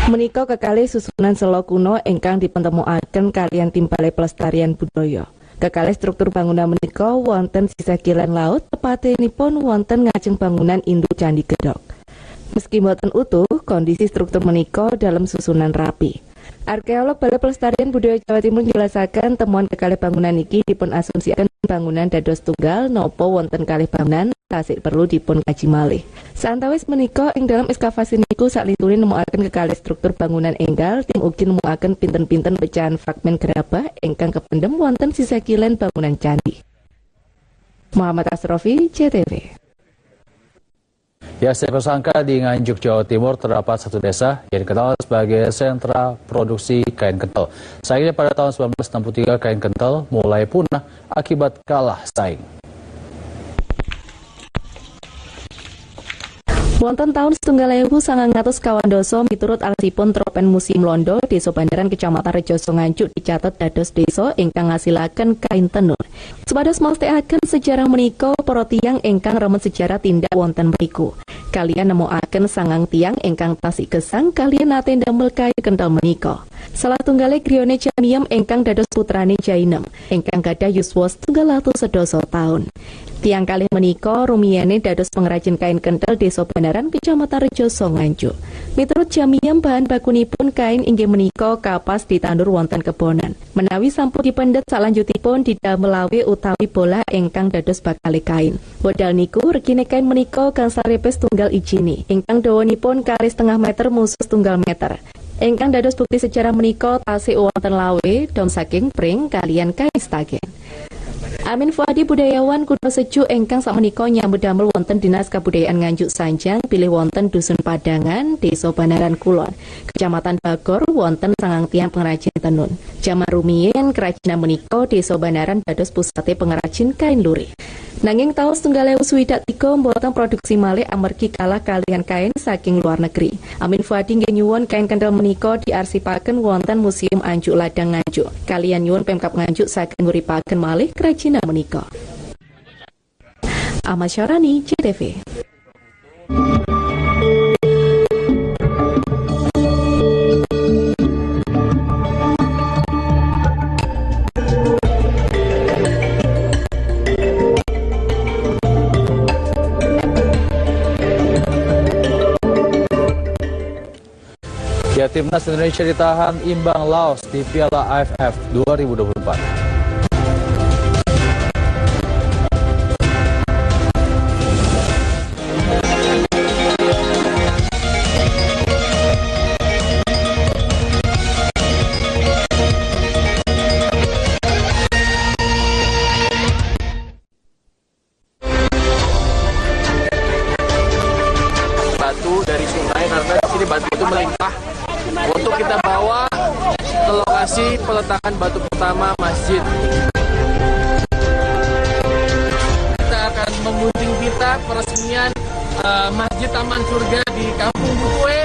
Menika kekalih susunan selo kuno ingkang dipuntemukaken kaliyan Tim Balai Pelestarian Budaya. Kekalih struktur bangunan menika wonten sisih kilen laut, tepatinipun wonten ngajeng bangunan induk Candi Gedok. Meski boten utuh, kondisi struktur menika dalam susunan rapi. Arkeolog Balai Pelestarian Budaya Jawa Timur menjelaskan temuan kekalih bangunan iki dipun asumsiaken bangunan dados tunggal nopo wonten kalih bangunan tasik perlu dipun kaji malih. Santawis menika ing dalam ekskavasi niku saklintune nemokaken kekalih struktur bangunan enggal, tim ugi nemokaken pinten-pinten pecahan fragmen gerabah ingkang kependhem wonten sisa kilen bangunan candi. Muhammad Asrofi, CTV. Ya, tersangka di Nganjuk, Jawa Timur terdapat satu desa yang dikenal sebagai sentra produksi kain kental. Sayangnya pada tahun 1963 kain kental mulai punah akibat kalah saing. Wonten tahun 1992 miturut alasipun Tropen Musim Londo, Desa Bandaran Kecamatan Rejoso Nganjuk dicatat dados desa ingkang ngasilaken kain tenun. Supados mestikaken sejarah menika para tiyang ingkang remen sejarah tindak wonten mriku. Kaliyan nemokaken sangang tiyang ingkang tasik gesang kaliyan nate ndamel kain kental menika. Salah tunggale griyane Jamiem ingkang dados putrane Jainem ingkang gadah yuswa 111 taun. Tiang kalih menika rumiyane dados pengrajin kain kental Desa Bandaran Kecamatan Rejoso Nganjuk. Miturut Jamiem bahan bakunipun kain inggih menika kapas ditandur wonten kebonan. Menawi sampun dipendhet salanjutipun didamel awe utawi bolah ingkang dados bakale kain. Modal niku regine kain menika gangsal repes tunggal ijine ingkang dawanipun kalih setengah meter musus tunggal meter. Ingkang dados bukti sejarah menika tasik wonten lawe dom saking pring kalian kain stagen. Amin Fuadi budayawan kudo sejuk ingkang sakmenika nyambut damel wonten Dinas Kabudayaan Nganjuk Sanjang pilih wonten Dusun Padangan, Desa Bandaran Kulon, Kecamatan Bagor wonten sangang tiang pengrajin tenun. Jaman rumiyin kerajinan menika Desa Bandaran dados pusate pengrajin kain lurik. Nanging taun 1963 mboten produksi malih amargi kalah kalian kain saking luar negeri. Amin Fuadi nggih nyuwun kain kendel menika diarsipaken wonten Museum Anjuk Ladang Nganjuk. Kaliyan nyuwun Pemkab Nganjuk saking nguripaken malih kerajinan menika. Ahmad Syarani, CTV. Ya, Timnas Indonesia ditahan imbang Laos di Piala AFF 2024. Batu dari sungai karena di sini batu itu melimpah. Untuk kita bawa ke lokasi peletakan batu pertama masjid. Kita akan menggunting pita peresmian Masjid Taman Surga di Kampung Bukue.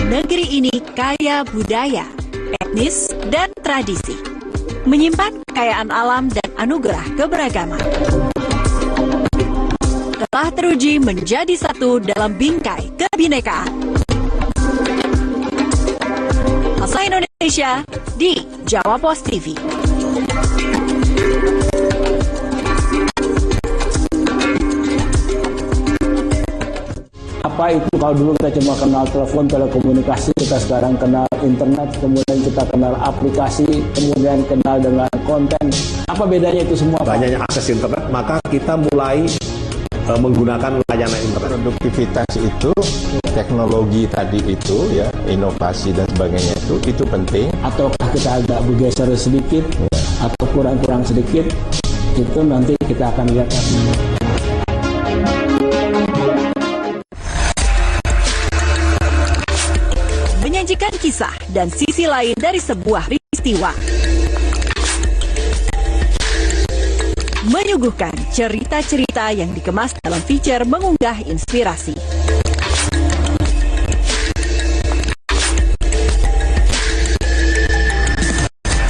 Negeri ini kaya budaya, etnis, dan tradisi, menyimpan kekayaan alam dan anugerah keberagaman. Telah teruji menjadi satu dalam bingkai kebinekaan. Bahasa Indonesia di Jawa Post TV. Apa itu kalau dulu kita cuma kenal telepon, telekomunikasi, kita sekarang kenal internet, kemudian kita kenal aplikasi, kemudian kenal dengan konten. Apa bedanya itu semua? Banyaknya akses internet, maka kita mulai menggunakan layanan internet. Produktivitas itu, teknologi tadi itu, ya, inovasi dan sebagainya itu penting. Ataukah kita agak bergeser sedikit, atau kurang-kurang sedikit, itu nanti kita akan lihat. menyajikan kisah dan sisi lain dari sebuah peristiwa. Menyuguhkan cerita-cerita yang dikemas dalam feature mengunggah inspirasi.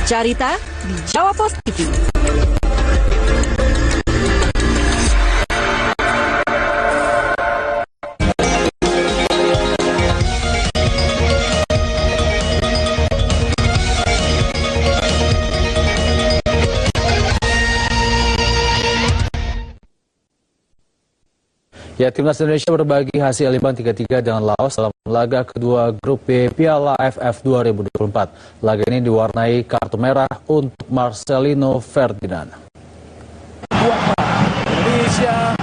Carita di Jawa Post TV. Ya, Timnas Indonesia berbagi hasil imbang 3-3 dengan Laos dalam laga kedua grup B Piala AFF 2024. Laga ini diwarnai kartu merah untuk Marcelino Ferdinand. Indonesia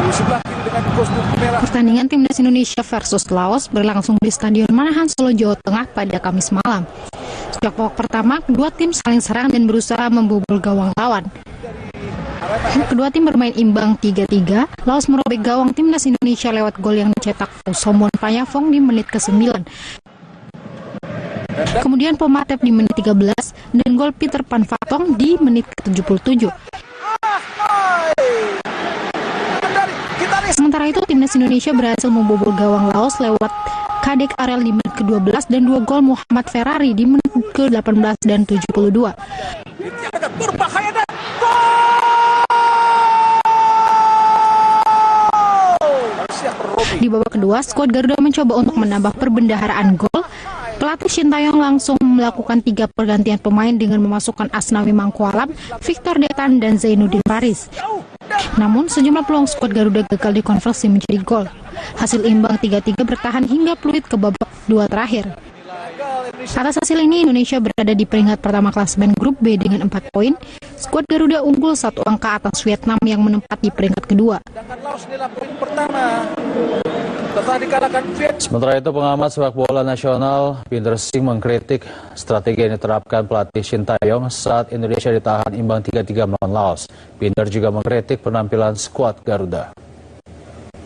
di sebelah kiri dengan kostum merah. Pertandingan Timnas Indonesia versus Laos berlangsung di Stadion Manahan, Solo, Jawa Tengah pada Kamis malam. Sejak babak pertama, kedua tim saling serang dan berusaha membobol gawang lawan. Kedua tim bermain imbang 3-3. Laos merobek gawang Timnas Indonesia lewat gol yang dicetak Somon Panyafong di menit ke-9. Kemudian Pomatep di menit 13 dan gol Peter Panfatong di menit ke-77. Sementara itu Timnas Indonesia berhasil membobol gawang Laos lewat Kadek Arel di menit ke-12 dan 2 gol Muhammad Ferrari di menit ke-18 dan 72. Di babak kedua, skuad Garuda mencoba untuk menambah perbendaharaan gol. Pelatih Shin Taeyong langsung melakukan 3 pergantian pemain dengan memasukkan Asnawi Mangkualam, Victor Detan, dan Zainuddin Faris. Namun, sejumlah peluang skuad Garuda gagal dikonversi menjadi gol. Hasil imbang 3-3 bertahan hingga peluit ke babak 2 terakhir. Atas hasil ini, Indonesia berada di peringkat pertama klasemen grup B dengan 4 poin. Skuad Garuda unggul 1 angka atas Vietnam yang menempati peringkat kedua. Sementara itu, pengamat sepak bola nasional Binder Singh mengkritik strategi yang diterapkan pelatih Shin Taeyong saat Indonesia ditahan imbang 3-3 melawan Laos. Binder juga mengkritik penampilan skuad Garuda.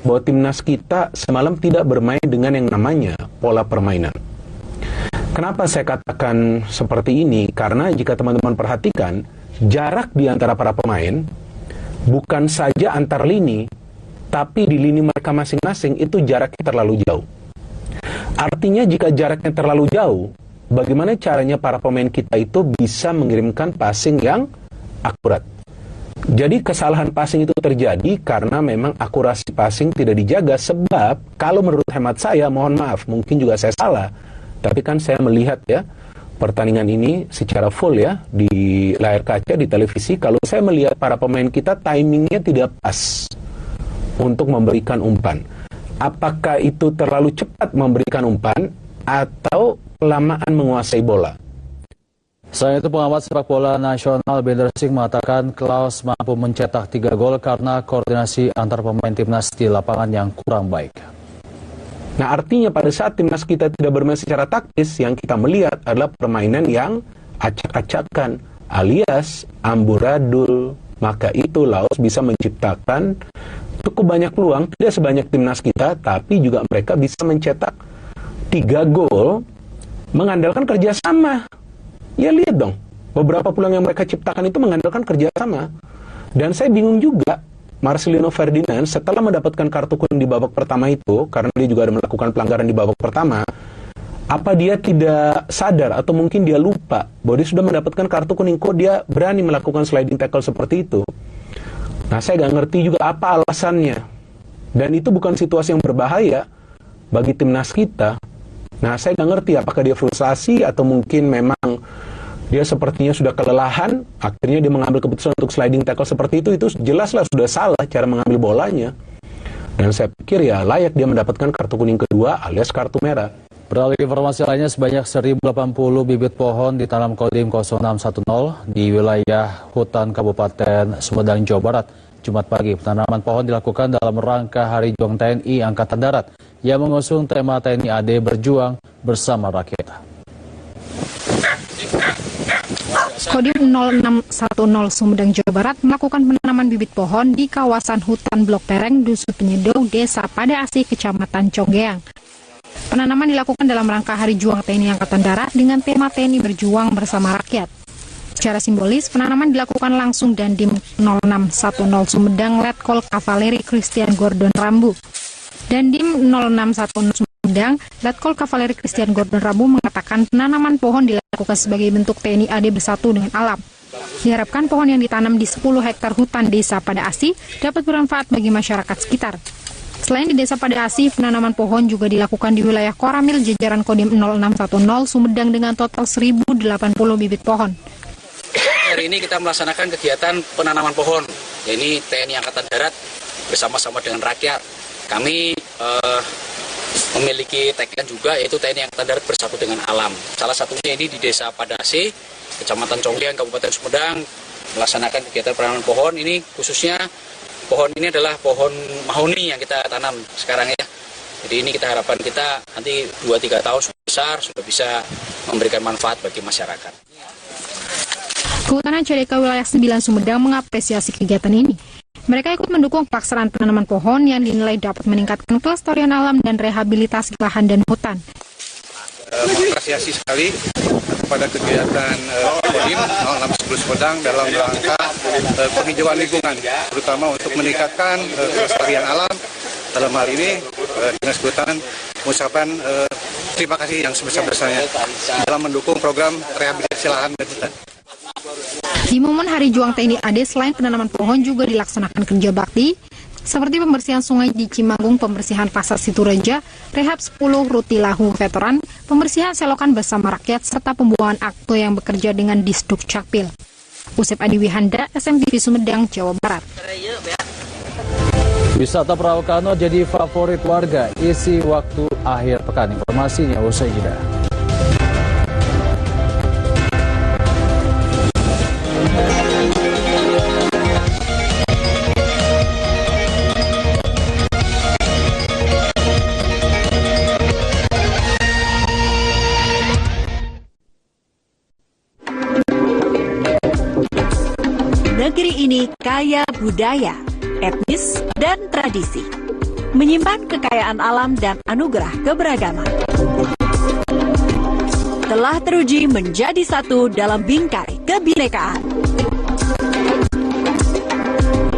Bahwa timnas kita semalam tidak bermain dengan yang namanya pola permainan. Kenapa saya katakan seperti ini? Karena jika teman-teman perhatikan, jarak di antara para pemain bukan saja antar lini, tapi di lini mereka masing-masing itu jaraknya terlalu jauh. Artinya jika jaraknya terlalu jauh, bagaimana caranya para pemain kita itu bisa mengirimkan passing yang akurat? Jadi kesalahan passing itu terjadi karena memang akurasi passing tidak dijaga, sebab kalau menurut hemat saya, mohon maaf, mungkin juga saya salah, tapi kan saya melihat ya pertandingan ini secara full ya di layar kaca, di televisi. Kalau saya melihat para pemain kita timingnya tidak pas untuk memberikan umpan. Apakah itu terlalu cepat memberikan umpan atau kelamaan menguasai bola? Selain itu, pengamat sepak bola nasional Binder Singh mengatakan Laos mampu mencetak 3 gol karena koordinasi antar pemain timnas di lapangan yang kurang baik. Nah, artinya pada saat timnas kita tidak bermain secara taktis, yang kita melihat adalah permainan yang acak-acakan alias amburadul. Maka itu Laos bisa menciptakan cukup banyak peluang, tidak sebanyak timnas kita, tapi juga mereka bisa mencetak 3 gol mengandalkan kerjasama. Ya lihat dong, beberapa peluang yang mereka ciptakan itu mengandalkan kerjasama. Dan saya bingung juga, Marcelino Ferdinand setelah mendapatkan kartu kuning di babak pertama itu, karena dia juga ada melakukan pelanggaran di babak pertama, apa dia tidak sadar atau mungkin dia lupa bahwa dia sudah mendapatkan kartu kuning, kok dia berani melakukan sliding tackle seperti itu? Nah, saya nggak ngerti juga apa alasannya. Dan itu bukan situasi yang berbahaya bagi timnas kita. Nah, saya nggak ngerti apakah dia frustasi atau mungkin memang dia sepertinya sudah kelelahan, akhirnya dia mengambil keputusan untuk sliding tackle seperti itu jelaslah sudah salah cara mengambil bolanya. Dan saya pikir ya layak dia mendapatkan kartu kuning kedua alias kartu merah. Beralih informasi lainnya, sebanyak 1080 bibit pohon ditanam Kodim 0610 di wilayah hutan Kabupaten Sumedang, Jawa Barat. Jumat pagi, penanaman pohon dilakukan dalam rangka Hari Juang TNI Angkatan Darat yang mengusung tema TNI AD Berjuang Bersama Rakyat. Kodim 0610 Sumedang, Jawa Barat melakukan penanaman bibit pohon di kawasan hutan Blok Pereng, Dusun Penyedow, Desa Pada Asih, Kecamatan Conggeang. Penanaman dilakukan dalam rangka Hari Juang TNI Angkatan Darat dengan tema TNI Berjuang Bersama Rakyat. Secara simbolis, penanaman dilakukan langsung Dandim 0610 Sumedang Letkol Kavaleri Christian Gordon Rambu. Dandim 0610 Sumedang Letkol Kavaleri Christian Gordon Rambu mengatakan penanaman pohon dilakukan sebagai bentuk TNI AD bersatu dengan alam. Diharapkan pohon yang ditanam di 10 hektar hutan desa Pada Asi dapat bermanfaat bagi masyarakat sekitar. Selain di desa Pada Asi, penanaman pohon juga dilakukan di wilayah Koramil jajaran Kodim 0610 Sumedang dengan total 1080 bibit pohon. Hari ini kita melaksanakan kegiatan penanaman pohon, yaitu TNI Angkatan Darat bersama-sama dengan rakyat. Kami memiliki tagline juga, yaitu TNI Angkatan Darat bersatu dengan alam. Salah satunya ini di desa Pada Asi, Kecamatan Conggiang, Kabupaten Sumedang, melaksanakan kegiatan penanaman pohon. Ini khususnya pohon ini adalah pohon mahoni yang kita tanam sekarang ya. Jadi ini kita harapkan kita nanti 2-3 tahun sudah besar, sudah bisa memberikan manfaat bagi masyarakat. Kehutanan CDK Wilayah 9 Sumedang mengapresiasi kegiatan ini. Mereka ikut mendukung pelaksanaan penanaman pohon yang dinilai dapat meningkatkan kelestarian alam dan rehabilitasi lahan dan hutan. Mengapresiasi sekali kepada kegiatan Kodim 0610 Sumedang dalam rangka penghijauan lingkungan, terutama untuk meningkatkan kelestarian alam. Dalam hal ini, Dinas Kehutanan mengucapkan terima kasih yang sebesar-besarnya dalam mendukung program rehabilitasi lahan dan hutan. Di momen Hari Juang TNI AD, selain penanaman pohon juga dilaksanakan kerja bakti, seperti pembersihan sungai di Cimanggung, pembersihan Pasar Situreja, rehab 10 Rutilahu veteran, pembersihan selokan bersama rakyat, serta pembuangan akte yang bekerja dengan Disduk Capil. Usep Adi Wihanda, SMTV Sumedang, Jawa Barat. Wisata perahu kano jadi favorit warga, isi waktu akhir pekan. Informasinya usai jeda. Negeri ini kaya budaya, etnis, dan tradisi. Menyimpan kekayaan alam dan anugerah keberagaman. Telah teruji menjadi satu dalam bingkai kebinekaan.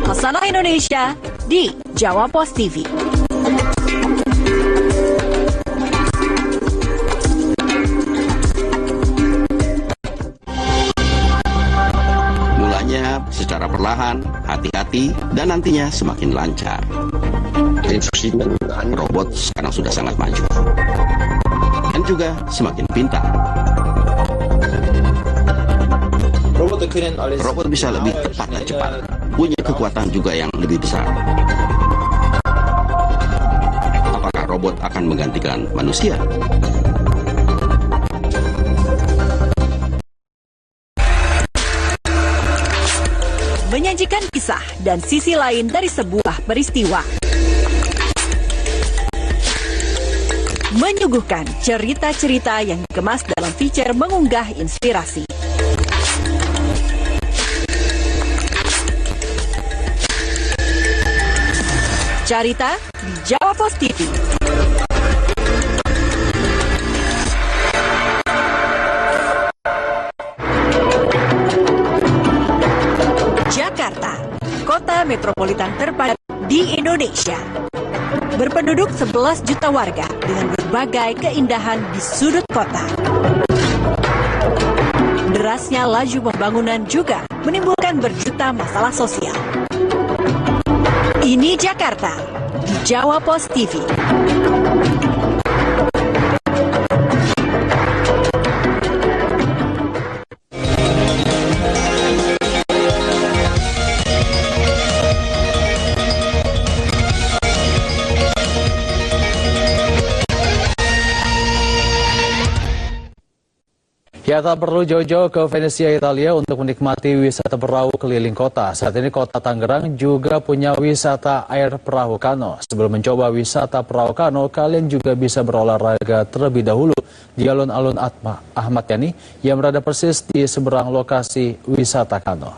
Khazanah Indonesia di Jawa Post TV. Secara perlahan, hati-hati, dan nantinya semakin lancar. Robot sekarang sudah sangat maju. Dan juga semakin pintar. Robot bisa lebih tepat dan cepat. Punya kekuatan juga yang lebih besar. Apakah robot akan menggantikan manusia? Menyajikan kisah dan sisi lain dari sebuah peristiwa. Menyuguhkan cerita-cerita yang dikemas dalam feature mengunggah inspirasi. Carita di Jawa Post TV. Jakarta, kota metropolitan terpadat di Indonesia. Berpenduduk 11 juta warga dengan berbagai keindahan di sudut kota. Derasnya laju pembangunan juga menimbulkan berjuta masalah sosial. Ini Jakarta di Jawa Post TV. Ya, tak perlu jauh-jauh ke Venesia, Italia untuk menikmati wisata perahu keliling kota. Saat ini kota Tangerang juga punya wisata air perahu kano. Sebelum mencoba wisata perahu kano, kalian juga bisa berolahraga terlebih dahulu di alun-alun Ahmad Yani yang berada persis di seberang lokasi wisata kano.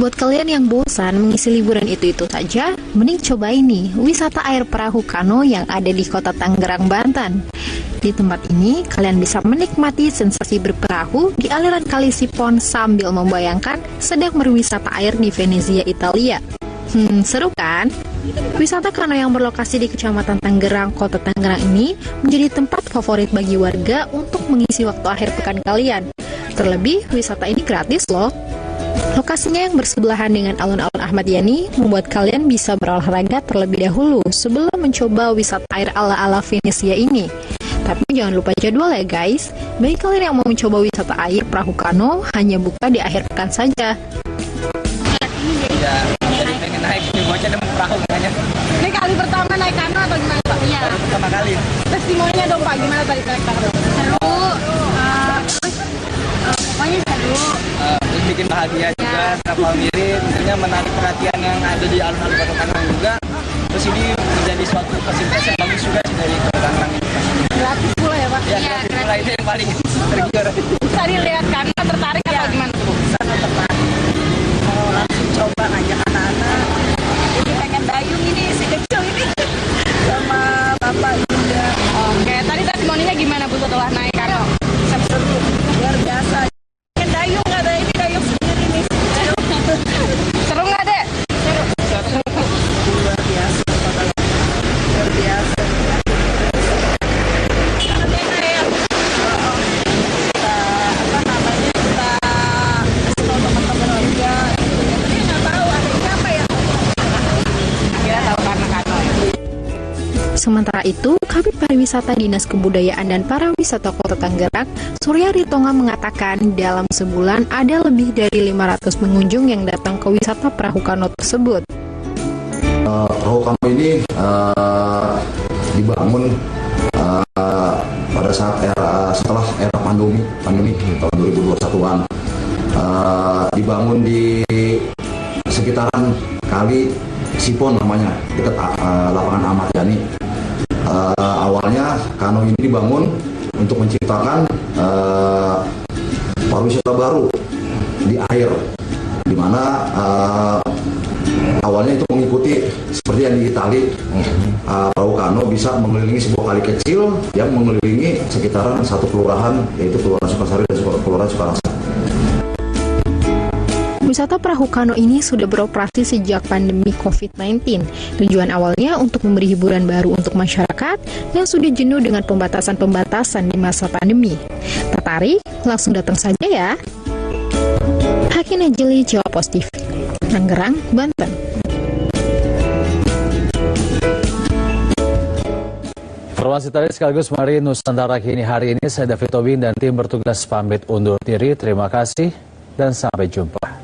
Buat kalian yang bosan mengisi liburan itu-itu saja, mending cobain nih wisata air perahu kano yang ada di kota Tangerang, Banten. Di tempat ini, kalian bisa menikmati sensasi berperahu di aliran Kali Sipon sambil membayangkan sedang berwisata air di Venezia, Italia. Seru kan? Wisata kano yang berlokasi di Kecamatan Tangerang, Kota Tangerang ini menjadi tempat favorit bagi warga untuk mengisi waktu akhir pekan kalian. Terlebih, wisata ini gratis loh. Lokasinya yang bersebelahan dengan alun-alun Ahmad Yani membuat kalian bisa berolahraga terlebih dahulu sebelum mencoba wisata air ala-ala Venezia ini. Tapi jangan lupa jadwal ya guys. Bagi kalian yang mau mencoba wisata air perahu kano, hanya buka di akhir pekan saja. Ya, jadi pengen naik di bocah dan perahu makanya. Ini kali pertama naik kano atau gimana Pak? Iya. Baru pertama kali. Testimoninya dong Pak, gimana tadi naik kano? Seru. Pokoknya seru. Terus bikin bahagia juga, kapal mirip, tentunya menarik perhatian yang ada di alun-alun Kota Tangerang juga. Terus ini menjadi suatu fasilitas yang bagus juga sih dari Kota Tangerang ini. Gratis pula ya Pak? Ya, gratis pula itu yang paling tergiur. Tadi lihat kano tertarik atau gimana tuh? Sangat tertarik. Mau langsung coba ngajak anak-anak. Jadi pengen dayung ini si kecil ini sama bapak juga. Oke, tadi testimoninya gimana Bu setelah naik kano? Seru, luar biasa. Pengen dayung nggak ada ini dayung sendiri nih. Seru nggak Dek? Seru. Luar biasa. Luar biasa. Sementara itu, Kabid Pariwisata Dinas Kebudayaan dan Pariwisata Kota Tangerang, Surya Ritonga mengatakan dalam sebulan ada lebih dari 500 pengunjung yang datang ke wisata perahu kano tersebut. Perahu kano ini dibangun pada saat setelah era pandemi tahun 2021-an. Dibangun di sekitaran Kali Sipon namanya, dekat lapangan Ahmad Yani. Awalnya kano ini dibangun untuk menciptakan pariwisata baru di air, di mana awalnya itu mengikuti seperti yang di Itali. Perahu kano bisa mengelilingi sebuah kali kecil yang mengelilingi sekitaran satu kelurahan, yaitu Kelurahan Sukasari dan Kelurahan Sukarasa. Wisata perahu kano ini sudah beroperasi sejak pandemi COVID-19. Tujuan awalnya untuk memberi hiburan baru untuk masyarakat yang sudah jenuh dengan pembatasan-pembatasan di masa pandemi. Tertarik? Langsung datang saja ya. Hakin Najeli, Jawa Pos TV, Tangerang, Banten. Informasi tadi sekaligus Mari Nusantara Kini hari ini. Saya David Tobin dan tim bertugas pamit undur diri. Terima kasih dan sampai jumpa.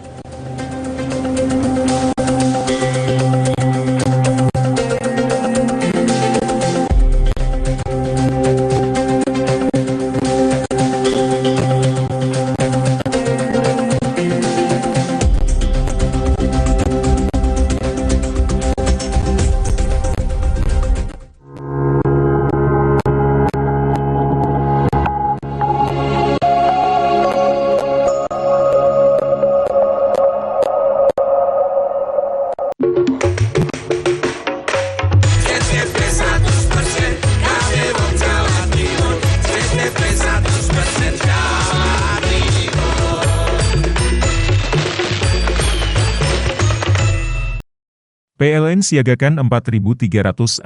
PLN siagakan 4.367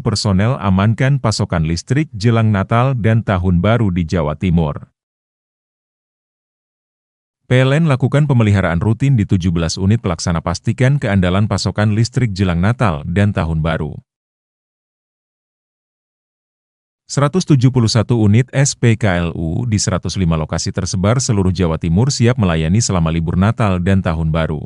personel amankan pasokan listrik jelang Natal dan Tahun Baru di Jawa Timur. PLN lakukan pemeliharaan rutin di 17 unit pelaksana pastikan keandalan pasokan listrik jelang Natal dan Tahun Baru. 171 unit SPKLU di 105 lokasi tersebar seluruh Jawa Timur siap melayani selama libur Natal dan Tahun Baru.